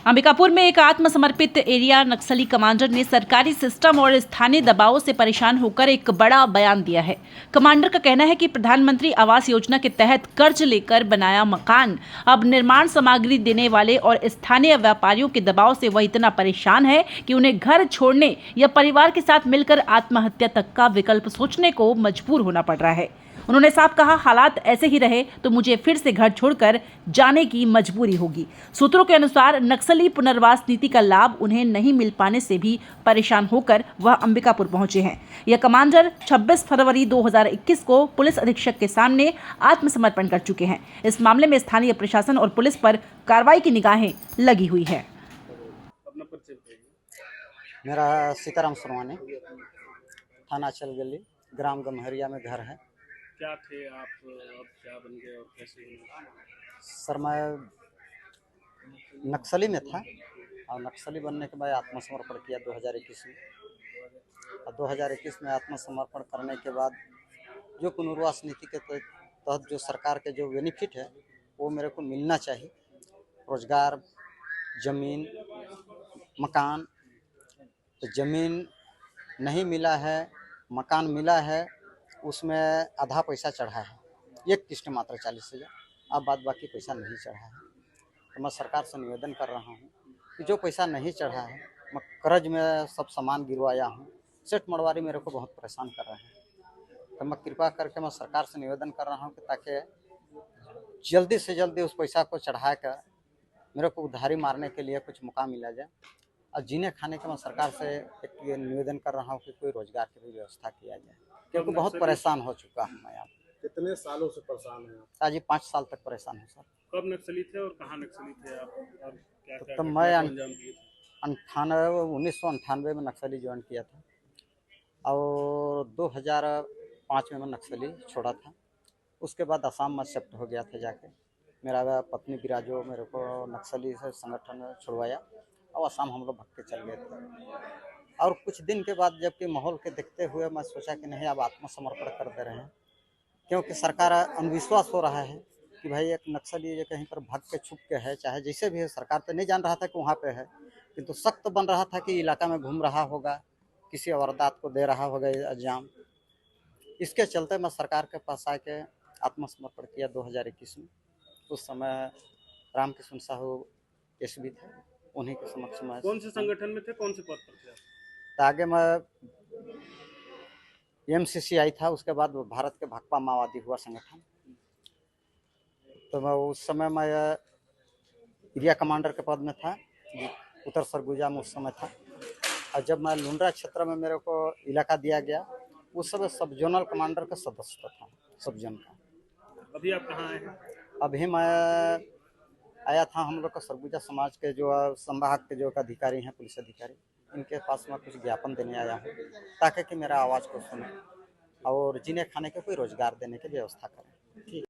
अंबिकापुर में एक आत्मसमर्पित एरिया नक्सली कमांडर ने सरकारी सिस्टम और स्थानीय दबावों से परेशान होकर एक बड़ा बयान दिया है। कमांडर का कहना है कि प्रधानमंत्री आवास योजना के तहत कर्ज लेकर बनाया मकान अब निर्माण सामग्री देने वाले और स्थानीय व्यापारियों के दबाव से वह इतना परेशान है कि उन्हें घर छोड़ने या परिवार के साथ मिलकर आत्महत्या तक का विकल्प सोचने को मजबूर होना पड़ रहा है। उन्होंने साफ कहा, हालात ऐसे ही रहे तो मुझे फिर से घर छोड़कर जाने की मजबूरी होगी। सूत्रों के अनुसार नक्सली पुनर्वास नीति का लाभ उन्हें नहीं मिल पाने से भी परेशान होकर वह अंबिकापुर पहुंचे हैं। यह कमांडर 26 फरवरी 2021 को पुलिस अधीक्षक के सामने आत्मसमर्पण कर चुके हैं। इस मामले में स्थानीय प्रशासन और पुलिस पर कार्रवाई की निगाहें लगी हुई है। मेरा सीताराम सरवानी, थाना चलगली, ग्राम गम्हरिया में घर है। क्या थे आप, अब क्या बन गए और कैसे बने? सर मैं नक्सली में था और नक्सली बनने के बाद आत्मसमर्पण किया 2021 में। और 2021 में आत्मसमर्पण करने के बाद जो पुनर्वास नीति के तहत जो सरकार के जो बेनिफिट है वो मेरे को मिलना चाहिए। रोजगार, ज़मीन, मकान। तो ज़मीन नहीं मिला है, मकान मिला है, उसमें आधा पैसा चढ़ा है, एक किस्त मात्र 40,000। अब बाद बाकी पैसा नहीं चढ़ा है। तो मैं सरकार से निवेदन कर रहा हूँ कि जो पैसा नहीं चढ़ा है, मैं कर्ज में सब सामान गिरवाया हूँ। सेठ मरवारी मेरे को बहुत परेशान कर रहे हैं। तो मैं कृपा करके मैं सरकार से निवेदन कर रहा हूँ कि ताकि जल्दी से जल्दी उस पैसा को चढ़ा कर मेरे को उधारी मारने के लिए कुछ मौका मिला जाए। और जीने खाने के मैं सरकार से एक निवेदन कर रहा हूँ कि कोई रोजगार की भी व्यवस्था किया जाए, क्योंकि बहुत परेशान हो चुका हूँ मैं। आप कितने सालों से परेशान हैं आप? आज 5 साल तक परेशान हूँ सर। कब नक्सली थे और कहाँ नक्सली थे आप, और क्या क्या तो घटना मैं को अंजाम दिए थे? 1998 में नक्सली ज्वाइन किया था और 2005 में मैं नक्सली छोड़ा था। उसके बाद असम में शिफ्ट हो गया था जाके। मेरा पत्नी बिराजो मेरे को नक्सली से संगठन में छुड़वाया और असम हम लोग भग के चल गए थे। और कुछ दिन के बाद जबकि माहौल के देखते हुए मैं सोचा कि नहीं, अब आत्मसमर्पण कर दे रहे हैं, क्योंकि सरकार अंधविश्वास हो रहा है कि भाई एक नक्सली ये कहीं पर भाग के छुप के है, चाहे जैसे भी है। सरकार तो नहीं जान रहा था कि वहाँ पे है, किंतु शक तो बन रहा था कि इलाका में घूम रहा होगा, किसी वारदात को दे रहा होगा अंजाम। इसके चलते मैं सरकार के पास आके आत्मसमर्पण किया 2021 में। उस समय रामकृष्ण साहू एसपी थे, उन्हीं के समक्ष में। कौन से संगठन में थे, कौन से पद पर थे आप? तो आगे मैं MCCI था, उसके बाद भारत के भाकपा माओवादी हुआ संगठन। तो मैं उस समय मैं एरिया कमांडर के पद में था, उत्तर सरगुजा में उस समय था। और जब मैं लुंड्रा क्षेत्र में मेरे को इलाका दिया गया, उस समय सब जोनल कमांडर का सदस्य था, सब जोन का। अभी आप कहाँ आए हैं? अभी मैं आया था, हम लोग का सरगुजा समाज के जो संभाग के जो अधिकारी हैं, पुलिस अधिकारी, इनके पास मैं कुछ ज्ञापन देने आया हूँ ताकि कि मेरा आवाज़ को सुने और जीने खाने के कोई रोजगार देने की व्यवस्था करें।